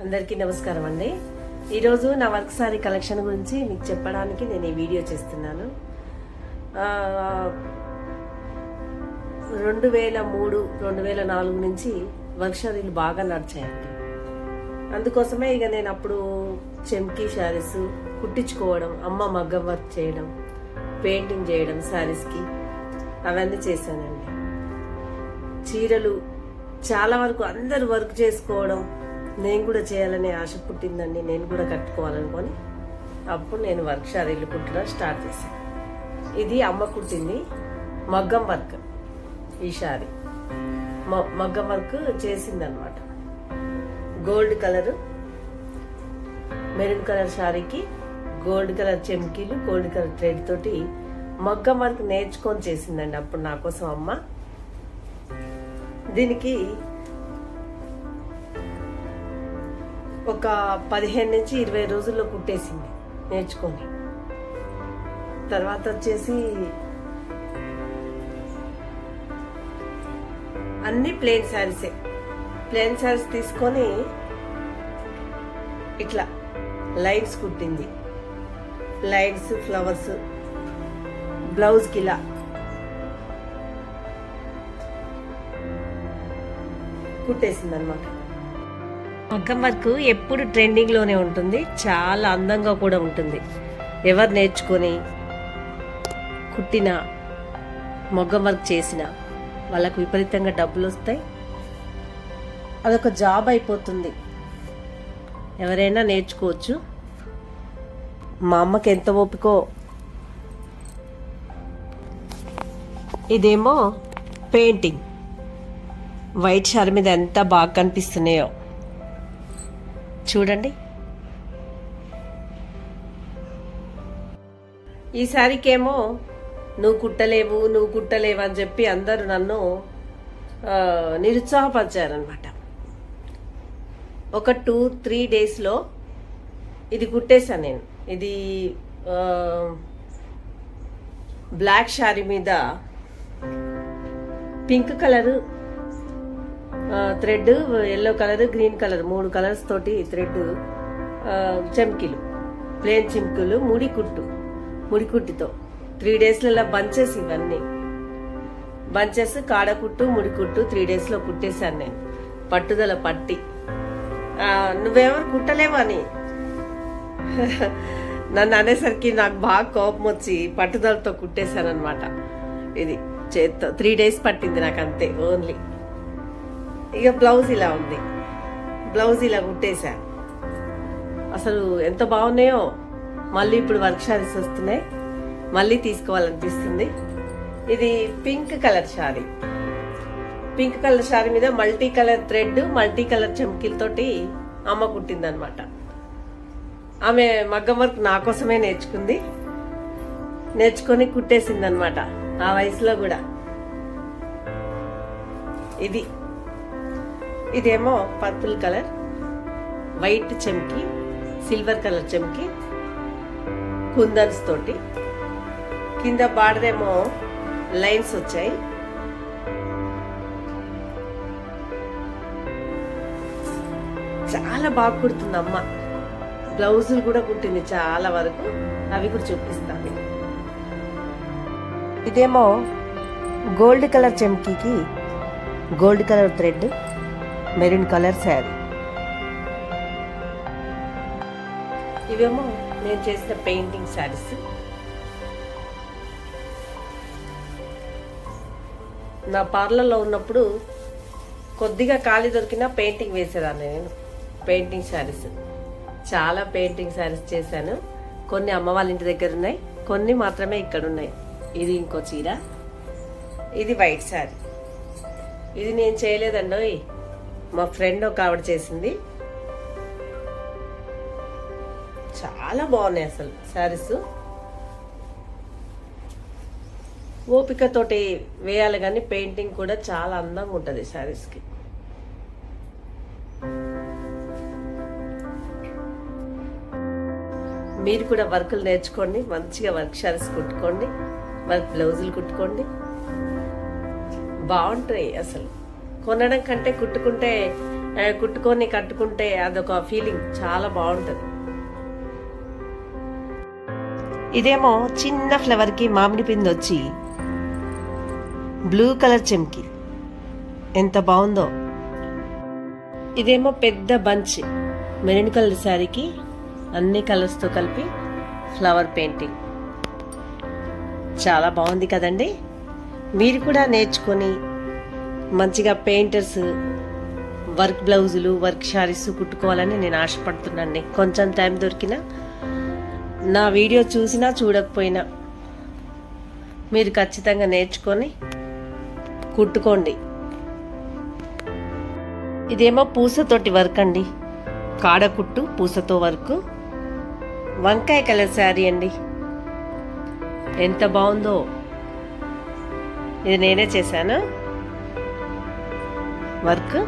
అందరికీ నమస్కారం అండి. ఈరోజు నా వర్క్ సారీ కలెక్షన్ గురించి మీకు చెప్పడానికి నేను ఈ వీడియో చేస్తున్నాను. 2003-2004 నుంచి వర్క్ సారీలు బాగా నడిచాయండి. అందుకోసమే ఇక నేను అప్పుడు చెమ్కీ శారీస్ కుట్టించుకోవడం, అమ్మ మగ్గం వర్క్ చేయడం, పెయింటింగ్ చేయడం శారీస్కి అవన్నీ చేశానండి. చీరలు చాలా వరకు అందరు వర్క్ చేసుకోవడం నేను కూడా చేయాలనే ఆశ పుట్టిందండి. నేను కూడా కట్టుకోవాలనుకొని అప్పుడు నేను వర్క్ శారీలు కుట్టడం స్టార్ట్ చేశాను. ఇది అమ్మ కుట్టింది మగ్గం వర్క్. ఈ శారీ మగ్గం వర్క్ చేసిందనమాట. గోల్డ్ కలర్, మెరూన్ కలర్ శారీకి గోల్డ్ కలర్ చెమ్కీలు, గోల్డ్ కలర్ థ్రెడ్ తోటి మగ్గం వర్క్ నేర్చుకొని చేసిందండి అప్పుడు నా కోసం అమ్మ. దీనికి ఒక 15 నుంచి 20 రోజుల్లో కుట్టేసింది నేర్చుకొని. తర్వాత వచ్చేసి అన్ని ప్లెయిన్ శారీసే. ప్లెయిన్ శారీస్ తీసుకొని ఇట్లా లైన్స్ కుట్టింది. లైన్స్, ఫ్లవర్స్, బ్లౌజ్కి ఇలా కుట్టేసింది అనమాట. మగ్గం వర్క్ ఎప్పుడు ట్రెండింగ్లోనే ఉంటుంది, చాలా అందంగా కూడా ఉంటుంది. ఎవరు నేర్చుకొని కుట్టిన మగ్గం వర్క్ చేసిన వాళ్ళకు విపరీతంగా డబ్బులు వస్తాయి. అదొక జాబ్ అయిపోతుంది. ఎవరైనా నేర్చుకోవచ్చు. మా అమ్మకి ఎంత ఓపికో. ఇదేమో పెయింటింగ్. వైట్ షార్ మీద ఎంత బాగా కనిపిస్తున్నాయో చూడండి. ఈ శారీకేమో నువ్వు కుట్టలేవు అని చెప్పి అందరూ నన్ను నిరుత్సాహపరిచారనమాట. ఒక 2-3 డేస్లో ఇది కుట్టేశాను నేను. ఇది బ్లాక్ శారీ మీద pink colour thread, yellow colour, green colour, 3 colours తోటి థ్రెడ్ చెమ్కీలు, ప్లేన్ చెమ్కీలు, ముడికుట్టుతో 3 డేస్లలో బంచెస్. ఇవన్నీ బంచెస్, కాడకుట్టు, ముడికుట్టు 3 డేస్లో కుట్టేశాను నేను. పట్టుదల పట్టి నువ్వెవరు కుట్టలేవని నన్ను అనేసరికి నాకు బాగా కోపం వచ్చి పట్టుదలతో కుట్టేశాను అనమాట. ఇది చేత్తో 3 డేస్ పట్టింది నాకు, అంతే ఓన్లీ. ఇక బ్లౌజ్ ఇలా ఉంది. బ్లౌజ్ ఇలా కుట్టేశా. అసలు ఎంత బాగున్నాయో. మళ్ళీ ఇప్పుడు వర్క్ శారీస్ వస్తున్నాయి, మళ్ళీ తీసుకోవాలనిపిస్తుంది. ఇది pink colour sari. Pink colour sari మీద multi colour thread, multi colour చెమ్కీలతోటి అమ్మ కుట్టిందనమాట. ఆమె మగ్గం వర్క్ నా కోసమే నేర్చుకొని కుట్టేసిందనమాట ఆ వయసులో కూడా. ఇదేమో పర్పుల్ కలర్, వైట్ చెమ్కీ, సిల్వర్ కలర్ చెమ్కీ, కుందన్స్ తోటి. కింద బార్డర్ ఏమో లైన్స్ వచ్చాయి. చాలా బాగా కుడుతుంది అమ్మ. బ్లౌజులు కూడా కుట్టింది చాలా వరకు, అవి కూడా చూపిస్తాను. ఇదేమో గోల్డ్ కలర్ చెమ్కీకి gold colour thread, maroon colour sari. ఇవేమో నేను చేసిన పెయింటింగ్ శారీస్. నా పార్లర్లో ఉన్నప్పుడు కొద్దిగా ఖాళీ దొరికినా పెయింటింగ్ వేసేదాన్ని నేను. పెయింటింగ్ శారీస్ చాలా పెయింటింగ్ శారీస్ చేశాను. కొన్ని అమ్మ వాళ్ళ ఇంటి దగ్గర ఉన్నాయి, కొన్ని మాత్రమే ఇక్కడ ఉన్నాయి. ఇది ఇంకో చీర. ఇది వైట్ శారీ. ఇది నేను చేయలేదండి, మా ఫ్రెండ్ ఒక ఆవిడ చేసింది. చాలా బాగున్నాయి అసలు శారీస్. ఓపికతోటి వేయాలి కానీ పెయింటింగ్ కూడా చాలా అందంగా ఉంటుంది శారీస్కి. మీరు కూడా వర్కులు నేర్చుకోండి, మంచిగా వర్క్ శారీస్ కుట్టుకోండి, వర్క్ బ్లౌజులు కుట్టుకోండి. బాగుంటాయి అసలు. కొనడం కంటే కుట్టుకుంటే కుట్టుకొని కట్టుకుంటే అదొక ఫీలింగ్ చాలా బాగుంటుంది. ఇదేమో చిన్న ఫ్లవర్కి మామిడి పిండి వచ్చి బ్లూ కలర్ చెమ్కి ఎంత బాగుందో. ఇదేమో పెద్ద బంచ్ మెరూన్ కలర్ శారీకి అన్ని కలర్స్తో కలిపి ఫ్లవర్ పెయింటింగ్ చాలా బాగుంది కదండి. మీరు కూడా నేర్చుకొని మంచిగా పెయింటర్స్, వర్క్ బ్లౌజులు, వర్క్ శారీస్ కుట్టుకోవాలని నేను ఆశపడుతున్నాను. కొంచెం టైం దొరికినా, నా వీడియో చూసినా చూడకపోయినా మీరు ఖచ్చితంగా నేర్చుకొని కుట్టుకోండి. ఇదేమో పూసతోటి వర్క్ అండి, కాడకుట్టు పూసతో వర్క్, వంకాయ కలర్ శారీ అండి. ఎంత బాగుందో. ఇది నేనే చేశాను వర్క్.